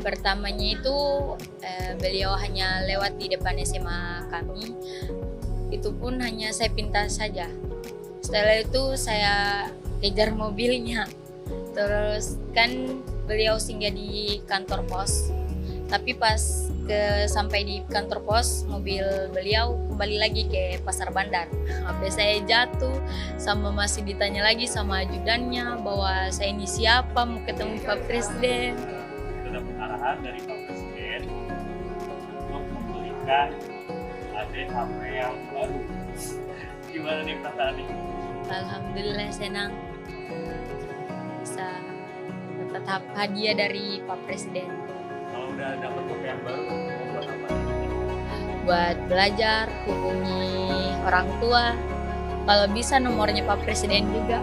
Pertamanya itu beliau hanya lewat di depan SMA kami, itu pun hanya saya pintas saja. Setelah itu saya kejar mobilnya, terus kan beliau singgah di kantor pos, tapi pas sampai di kantor pos mobil beliau kembali lagi ke pasar bandar. HP saya jatuh, sama masih ditanya lagi sama ajudannya bahwa saya ini siapa, mau ketemu Pak Presiden. Kita dapat arahan dari Pak Presiden untuk membelikan adik HP yang baru. Gimana nih perasaannya? Alhamdulillah senang bisa dapat hadiah dari Pak Presiden. Kalau udah dapat HP yang baru, mau buat apa? Buat belajar, hubungi orang tua, kalau bisa nomornya Pak Presiden juga.